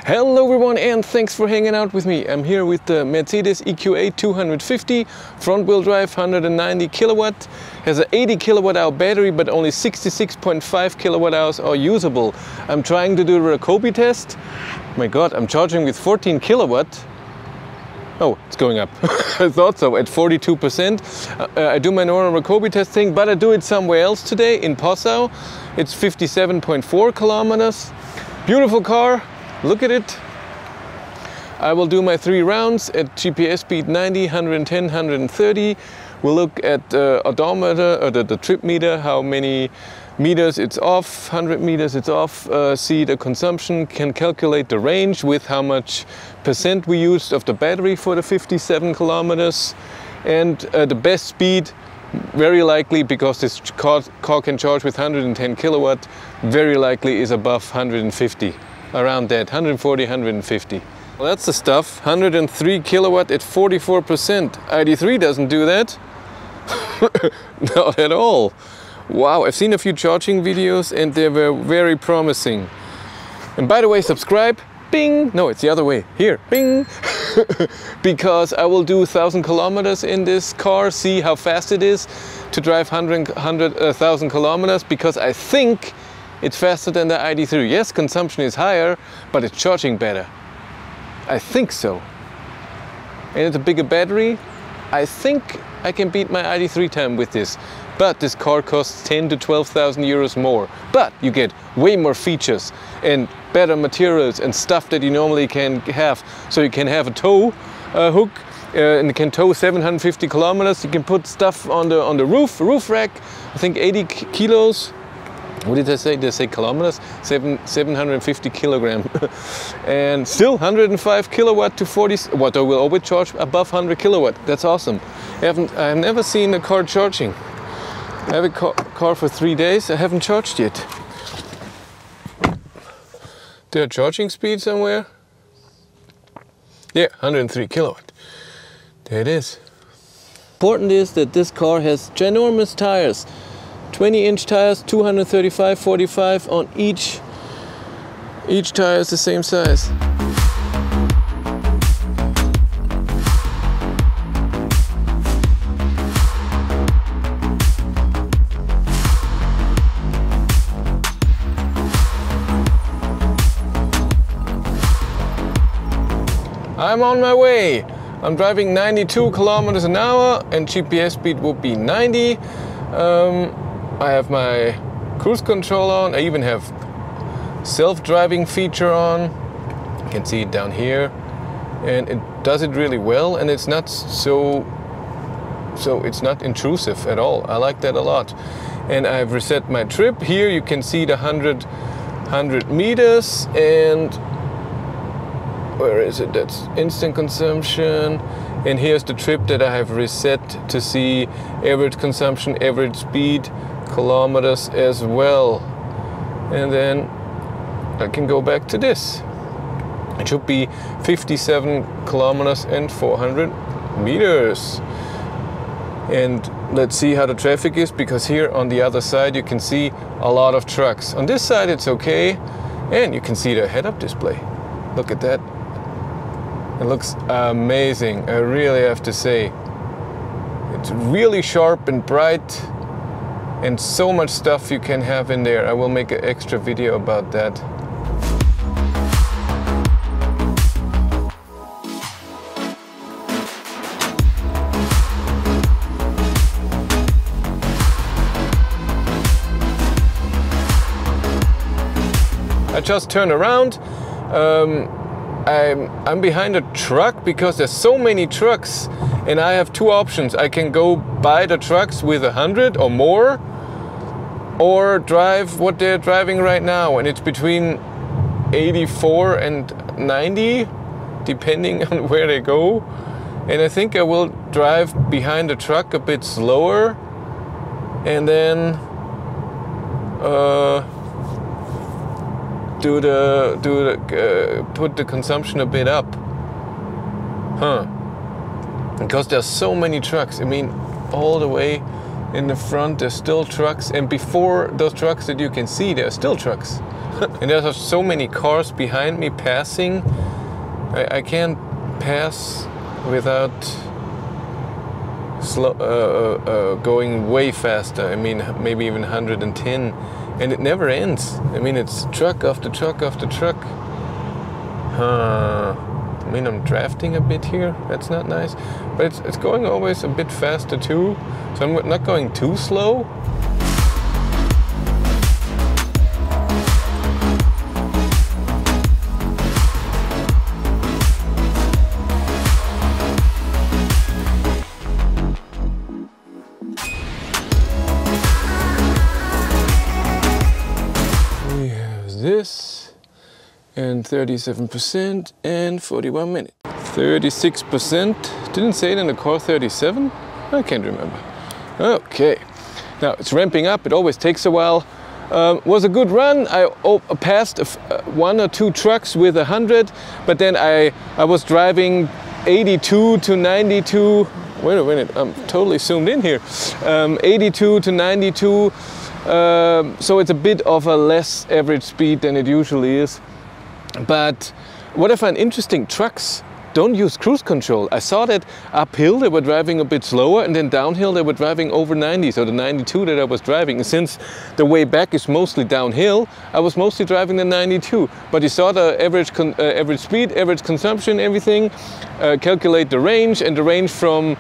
Hello everyone and thanks for hanging out with me. I'm here with the Mercedes EQA 250 front wheel drive, 190 kilowatt. Has an 80 kilowatt hour battery but only 66.5 kilowatt hours are usable. I'm trying to do a Rockobi test. My god, I'm charging with 14 kilowatt. Oh, it's going up. I thought so, at 42%. I do my normal Rockobi testing, but I do it somewhere else today in Passau. It's 57.4 kilometers. Beautiful car, look at it. I will do my 3 rounds at GPS speed 90, 110, 130. We'll look at the odometer, or the trip meter, how many meters it's off, 100 meters it's off, see the consumption, can calculate the range with how much percent we used of the battery for the 57 kilometers, and the best speed, very likely, because this car can charge with 110 kilowatt, very likely is above 150, around that, 140, 150. Well, that's the stuff, 103 kilowatt at 44%. ID3 doesn't do that. Not at all. Wow, I've seen a few charging videos and they were very promising. And by the way, subscribe, bing! No, it's the other way, here, bing! Because I will do 1,000 kilometers in this car, see how fast it is to drive 1,000 kilometers, because I think it's faster than the ID3. Yes, consumption is higher, but it's charging better. I think so. And it's a bigger battery. I think I can beat my ID3 time with this. But this car costs 10 to 12,000 euros more. But you get way more features and better materials and stuff that you normally can have. So you can have a tow hook and you can tow 750 kilometers. You can put stuff on the roof rack. I think 80 kilos. What did I say? Did I say kilometers? 750 kilogram. And still 105 kilowatt to 40. What I will always charge above 100 kilowatt. That's awesome. I've never seen a car charging. I have a car for 3 days. I haven't charged yet. There a charging speed somewhere? Yeah, 103 kilowatt. There it is. Important is that this car has ginormous tires. 20-inch tires, 235, 45 on each. Each tire is the same size. I'm on my way. I'm driving 92 kilometers an hour and GPS speed will be 90. I have my cruise control on. I even have self-driving feature on. You can see it down here, and it does it really well, and it's not so it's not intrusive at all. I like that a lot. And I've reset my trip. Here you can see the 100 meters, and where is it? That's instant consumption. And here's the trip that I have reset to see average consumption, average speed, kilometers as well. And then I can go back to this. It should be 57 kilometers and 400 meters. And let's see how the traffic is, because here on the other side you can see a lot of trucks. On this side it's okay, and you can see the head-up display. Look at that. It looks amazing, I really have to say. It's really sharp and bright, and so much stuff you can have in there. I will make an extra video about that. I just turned around. I'm behind a truck because there's so many trucks, and I have 2 options. I can go buy the trucks with 100 or more, or drive what they're driving right now, and it's between 84 and 90 depending on where they go. And I think I will drive behind the truck a bit slower, and then put the consumption a bit up. Because there's so many trucks. I mean, all the way In the front there's still trucks, and before those trucks that you can see, there are still trucks. And there's so many cars behind me passing. I can't pass without going way faster. I mean, maybe even 110, and it never ends. I mean, it's truck after truck after truck. I mean, I'm drafting a bit here. That's not nice, but it's going always a bit faster too. So I'm not going too slow. This and 37% and 41 minutes. 36%. Didn't say it in the car 37? I can't remember. Okay. Now it's ramping up. It always takes a while. Was a good run. I passed one or two trucks with 100, but then I was driving 82 to 92. Wait a minute, I'm totally zoomed in here. 82 to 92. So it's a bit of a less average speed than it usually is. But what I find interesting, trucks don't use cruise control. I saw that uphill they were driving a bit slower, and then downhill they were driving over 90, so the 92 that I was driving. And since the way back is mostly downhill, I was mostly driving the 92. But you saw the average speed, average consumption, everything. Calculate the range, and the range from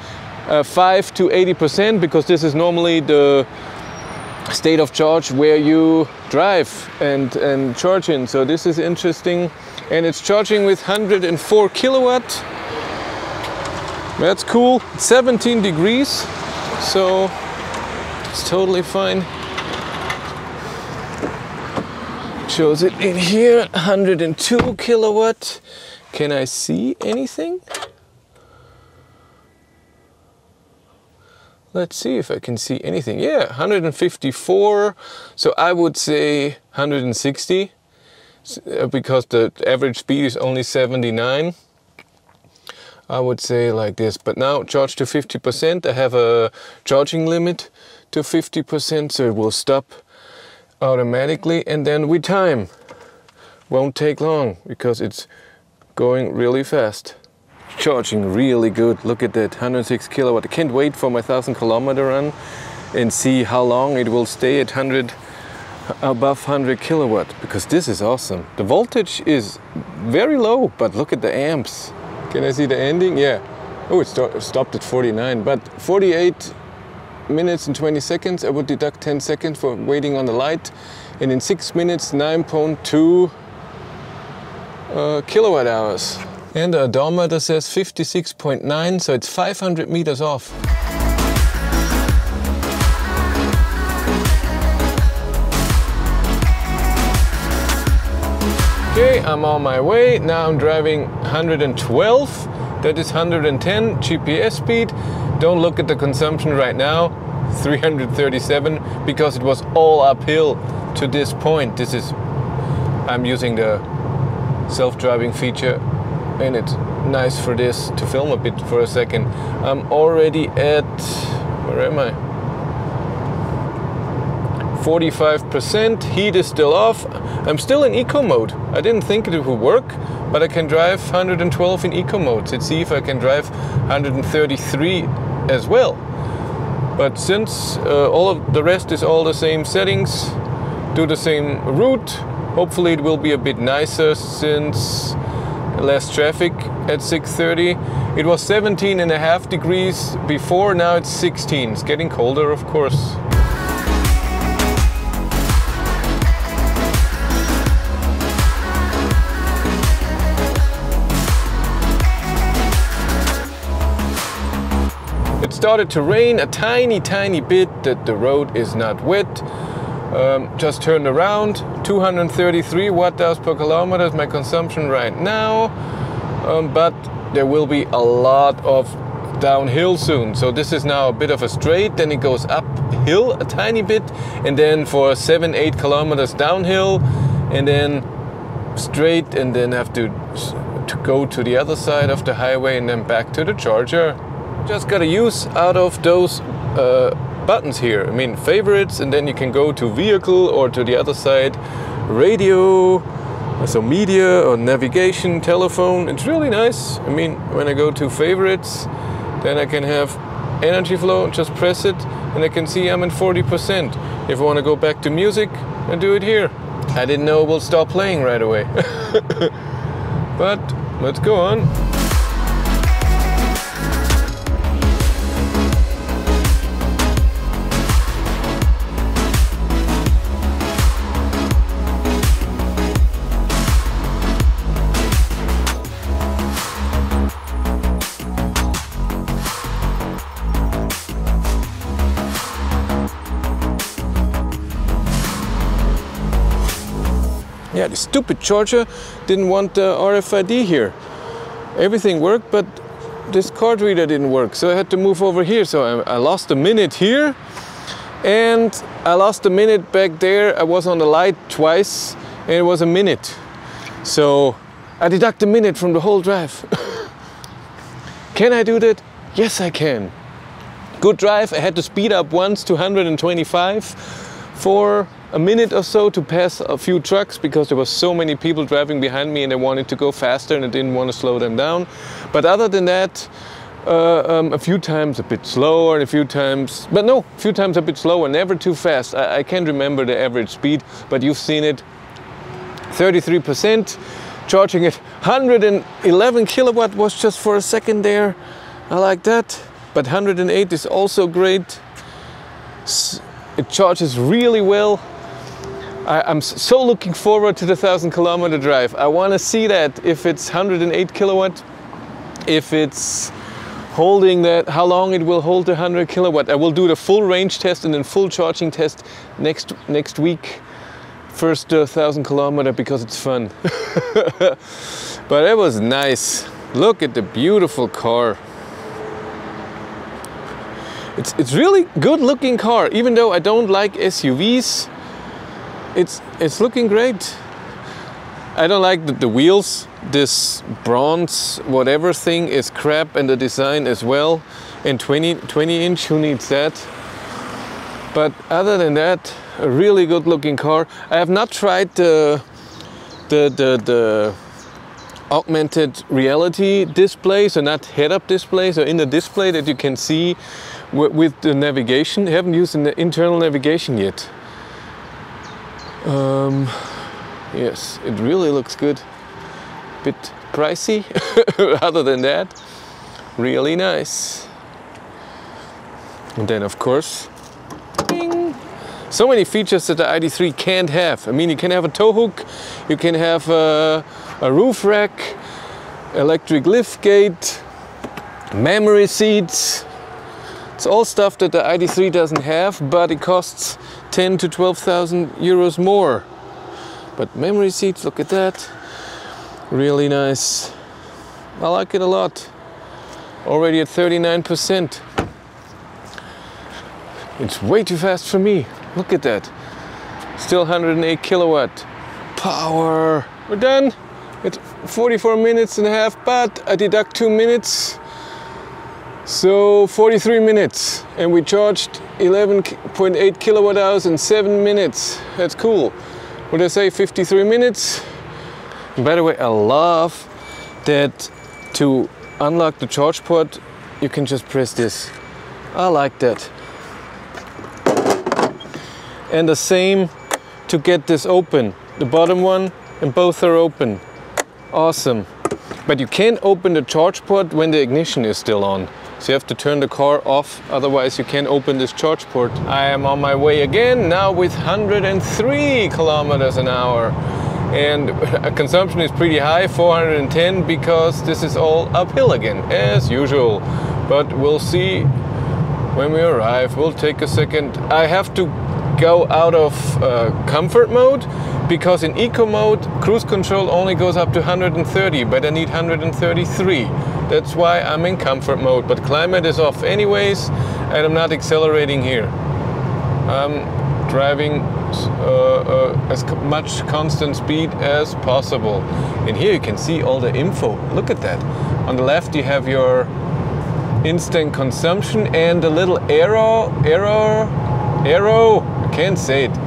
5 to 80%, because this is normally the state of charge where you drive and charge in. So this is interesting, and it's charging with 104 kilowatt. That's cool. 17 degrees, so it's totally fine. Shows it in here, 102 kilowatt. Can I see anything? Let's see if I can see anything. Yeah, 154. So I would say 160, because the average speed is only 79. I would say like this. But now charge to 50%. I have a charging limit to 50%, so it will stop automatically. And then we time. Won't take long because it's going really fast. Charging really good. Look at that, 106 kilowatt. I can't wait for my 1,000 kilometer run and see how long it will stay at above 100 kilowatt, because this is awesome. The voltage is very low, but look at the amps. Can I see the ending? Yeah. Oh, it stopped at 49, but 48 minutes and 20 seconds. I would deduct 10 seconds for waiting on the light, and in 6 minutes 9.2 kilowatt hours. And the odometer says 56.9, so it's 500 meters off. Okay, I'm on my way. Now I'm driving 112. That is 110 GPS speed. Don't look at the consumption right now. 337, because it was all uphill to this point. I'm using the self-driving feature, and it's nice for this to film a bit for a second. I'm already at, where am I? 45%, heat is still off. I'm still in eco mode. I didn't think it would work, but I can drive 112 in eco mode. Let's see if I can drive 133 as well. But since all of the rest is all the same settings, do the same route, hopefully it will be a bit nicer since less traffic at 6:30. It was 17.5 degrees before, now it's 16. It's getting colder, of course. It started to rain a tiny bit, that the road is not wet. Just turned around, 233 watt-hours per kilometer is my consumption right now, but there will be a lot of downhill soon. So this is now a bit of a straight, then it goes uphill a tiny bit, and then for 7-8 kilometers downhill, and then straight, and then have to go to the other side of the highway and then back to the charger. Just got a use out of those buttons here. I mean, favorites, and then you can go to vehicle or to the other side, radio, so media or navigation, telephone. It's really nice. I mean, when I go to favorites, then I can have energy flow, just press it, and I can see I'm at 40%. If I want to go back to music, I do it here. I didn't know it will stop playing right away. But let's go on. Yeah, the stupid charger didn't want the RFID here. Everything worked, but this card reader didn't work, so I had to move over here. So I lost a minute here, and I lost a minute back there. I was on the light twice, and it was a minute. So I deduct a minute from the whole drive. Can I do that? Yes, I can. Good drive. I had to speed up once to 125 for a minute or so to pass a few trucks because there were so many people driving behind me and they wanted to go faster and I didn't want to slow them down. But other than that, a few times a bit slower and a few times a bit slower, never too fast. I can't remember the average speed, but you've seen it. 33%, charging at 111 kilowatt was just for a second there. I like that, but 108 is also great. It charges really well. I'm so looking forward to the 1,000-kilometer drive. I want to see that, if it's 108 kilowatt, if it's holding that, how long it will hold the 100 kilowatt. I will do the full range test and then full charging test next week. First 1,000-kilometer because it's fun. But it was nice. Look at the beautiful car. It's really good looking car, even though I don't like SUVs. It's looking great. I don't like the wheels. This bronze whatever thing is crap, and the design as well. And 20 inch, who needs that? But other than that, a really good looking car. I have not tried the augmented reality display, so not head-up display, so in the display that you can see with the navigation. I haven't used the internal navigation yet. Yes, it really looks good. Bit pricey. Other than that, really nice. And then of course, ding, so many features that the ID.3 can't have. I mean, you can have a tow hook, you can have a roof rack, electric lift gate, memory seats. It's all stuff that the ID.3 doesn't have, but it costs 10 to 12,000 euros more. But memory seats, look at that. Really nice. I like it a lot. Already at 39%. It's way too fast for me. Look at that. Still 108 kilowatt. Power. We're done. It's 44 minutes and a half, but I deduct 2 minutes. So 43 minutes, and we charged 11.8 kilowatt hours in 7 minutes. That's cool. Would I say 53 minutes? And by the way, I love that to unlock the charge port, you can just press this. I like that. And the same to get this open. The bottom one and both are open. Awesome. But you can't open the charge port when the ignition is still on. So you have to turn the car off, otherwise you can't open this charge port. I am on my way again, now with 103 kilometers an hour. And consumption is pretty high, 410, because this is all uphill again, as usual. But we'll see when we arrive. We'll take a second. I have to go out of comfort mode, because in eco mode, cruise control only goes up to 130, but I need 133. That's why I'm in comfort mode, but climate is off anyways, and I'm not accelerating here. I'm driving as much constant speed as possible. And here you can see all the info. Look at that. On the left you have your instant consumption, and the little arrow, I can't say it,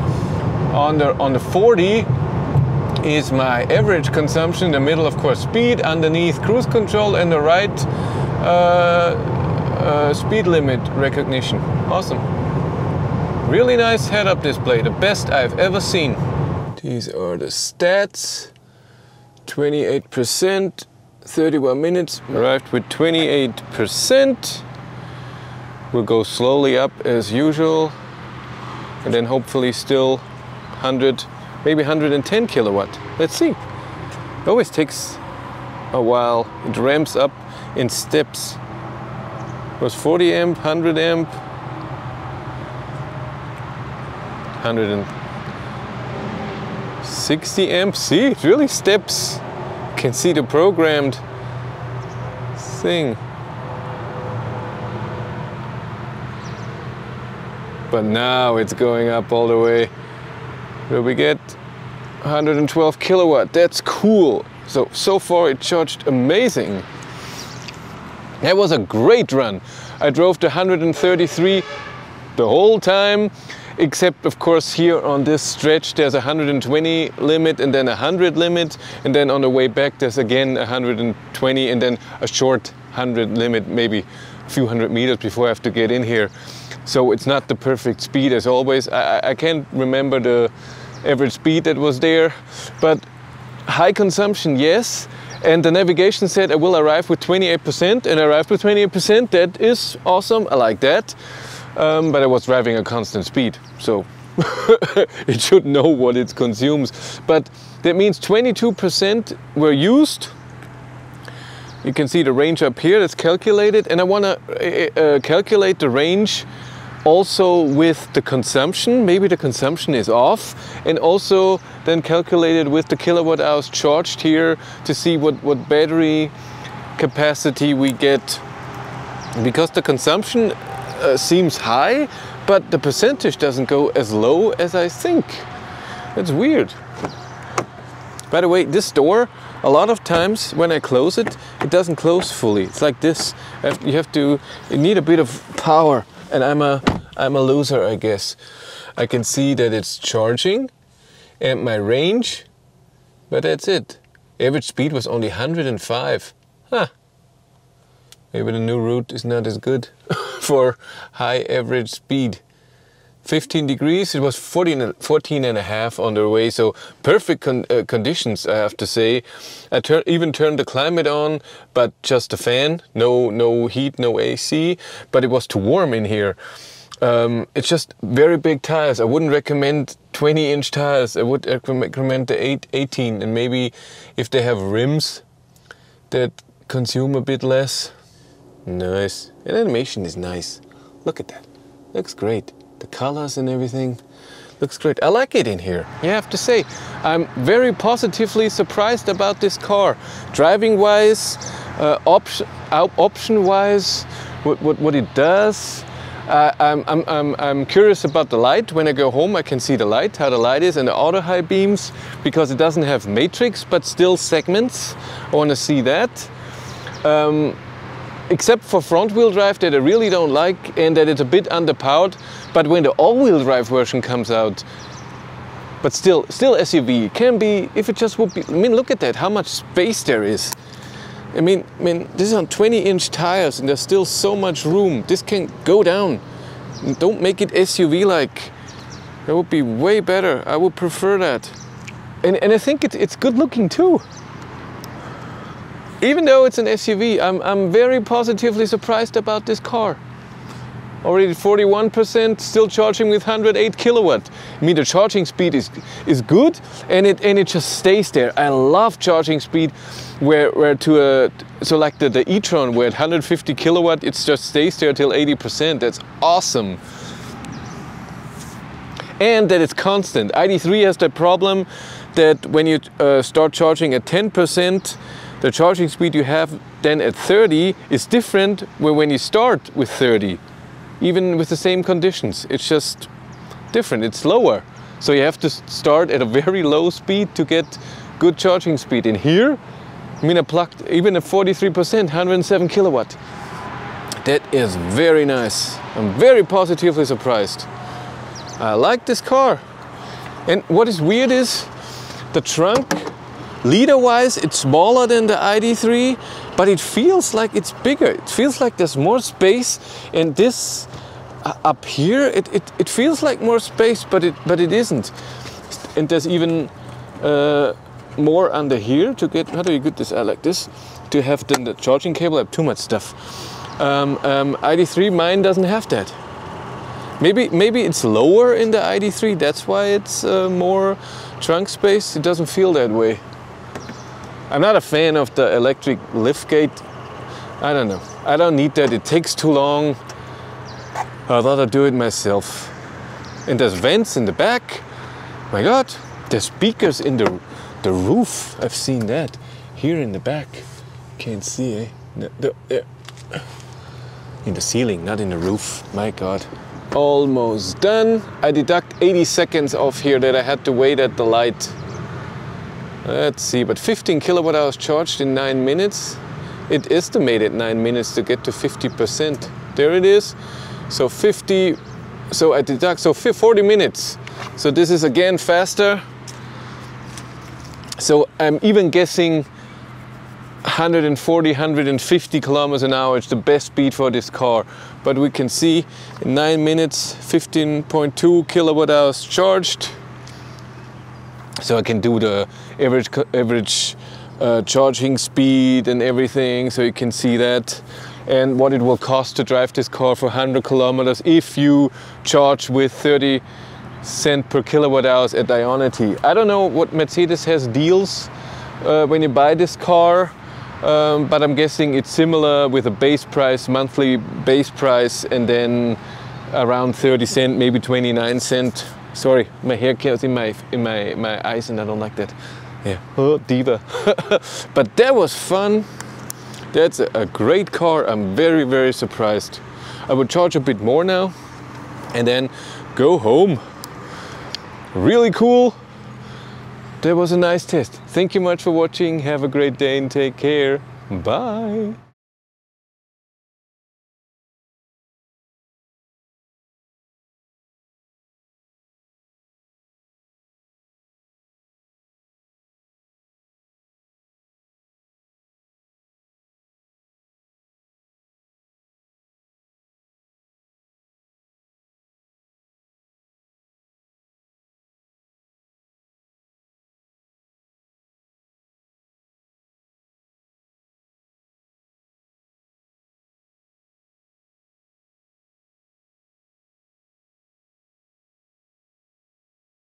on the 40 is my average consumption, the middle of course speed, underneath cruise control, and the right speed limit recognition. Awesome. Really nice head-up display, the best I've ever seen. These are the stats. 28%, 31 minutes, arrived with 28%. We'll go slowly up as usual, and then hopefully still 100, maybe 110 kilowatt. Let's see. It always takes a while. It ramps up in steps. It was 40 amp, 100 amp, 160 amp. See, it really steps. You can see the programmed thing. But now it's going up all the way. Where we get 112 kilowatt. That's cool. So far it charged amazing. That was a great run. I drove to 133 the whole time, except of course here on this stretch there's a 120 limit and then a 100 limit, and then on the way back there's again 120 and then a short 100 limit, maybe a few hundred meters before I have to get in here. So it's not the perfect speed as always. I can't remember the average speed that was there, but high consumption, yes. And the navigation said I will arrive with 28%, and I arrived with 28%. That is awesome, I like that. But I was driving a constant speed, so it should know what it consumes. But that means 22% were used. You can see the range up here, that's calculated, and I want to calculate the range also with the consumption. Maybe the consumption is off, and also then calculated with the kilowatt hours charged here to see what battery capacity we get, because the consumption seems high, but the percentage doesn't go as low as I think. That's weird. By the way, this door, a lot of times when I close it, it doesn't close fully. It's like this. You need a bit of power, and I'm a loser, I guess. I can see that it's charging and my range, but that's it. Average speed was only 105. Huh. Maybe the new route is not as good for high average speed. 15 degrees, it was 14 and a half on the way, so perfect conditions, I have to say. I even turned the climate on, but just a fan, no heat, no AC, but it was too warm in here. It's just very big tires. I wouldn't recommend 20-inch tires. I would recommend the 18, and maybe if they have rims that consume a bit less. Nice. And animation is nice. Look at that. Looks great. The colors and everything looks great. I like it in here. You have to say, I'm very positively surprised about this car. Driving wise, option wise, what it does. I'm curious about the light. When I go home I can see the light, how the light is, and the auto high beams, because it doesn't have matrix but still segments. I want to see that. Except for front-wheel drive that I really don't like, and that it's a bit underpowered. But when the all-wheel drive version comes out, but still SUV, can be, if it just would be, I mean, look at that, how much space there is. I mean, this is on 20-inch tires and there's still so much room. This can go down. Don't make it SUV-like. That would be way better. I would prefer that. And I think it's good looking too. Even though it's an SUV, I'm very positively surprised about this car. Already 41%, still charging with 108 kilowatt. I mean, the charging speed is good, and it just stays there. I love charging speed so like the e-tron, where at 150 kilowatt, it just stays there till 80%. That's awesome. And that it's constant. ID3 has the problem that when you start charging at 10%, the charging speed you have then at 30 is different when you start with 30. Even with the same conditions, it's just different, it's slower. So you have to start at a very low speed to get good charging speed. In here, I mean, I plugged even at 43%, 107 kilowatt. That is very nice. I'm very positively surprised. I like this car. And what is weird is the trunk, liter-wise, it's smaller than the ID.3, but it feels like it's bigger. It feels like there's more space. And this up here, it feels like more space, but it isn't. And there's even more under here to get. How do you get this out like this? To have the charging cable. I have too much stuff. ID.3, mine doesn't have that. Maybe it's lower in the ID.3, that's why it's more trunk space. It doesn't feel that way. I'm not a fan of the electric liftgate. I don't know. I don't need that. It takes too long. I'd rather do it myself. And there's vents in the back. My God, there's speakers in the roof. I've seen that. Here in the back. Can't see, eh? In the ceiling, not in the roof. My God. Almost done. I deduct 80 seconds off here that I had to wait at the light. Let's see, but 15 kilowatt hours charged in 9 minutes. It estimated 9 minutes to get to 50%. There it is. So 50, so I deduct, so 40 minutes. So this is again faster. So I'm even guessing 140, 150 kilometers an hour is the best speed for this car. But we can see in 9 minutes, 15.2 kilowatt hours charged. So I can do the average charging speed and everything, so you can see that. And what it will cost to drive this car for 100 kilometers if you charge with 30 cents per kilowatt hours at Ionity. I don't know what Mercedes has deals when you buy this car. But I'm guessing it's similar with a base price, monthly base price, and then around 30 cents, maybe 29 cents. Sorry, my hair gets in my eyes and I don't like that. Yeah, oh, diva. But that was fun. That's a great car. I'm very, very surprised. I would charge a bit more now and then go home. Really cool. That was a nice test. Thank you much for watching. Have a great day and take care. Bye.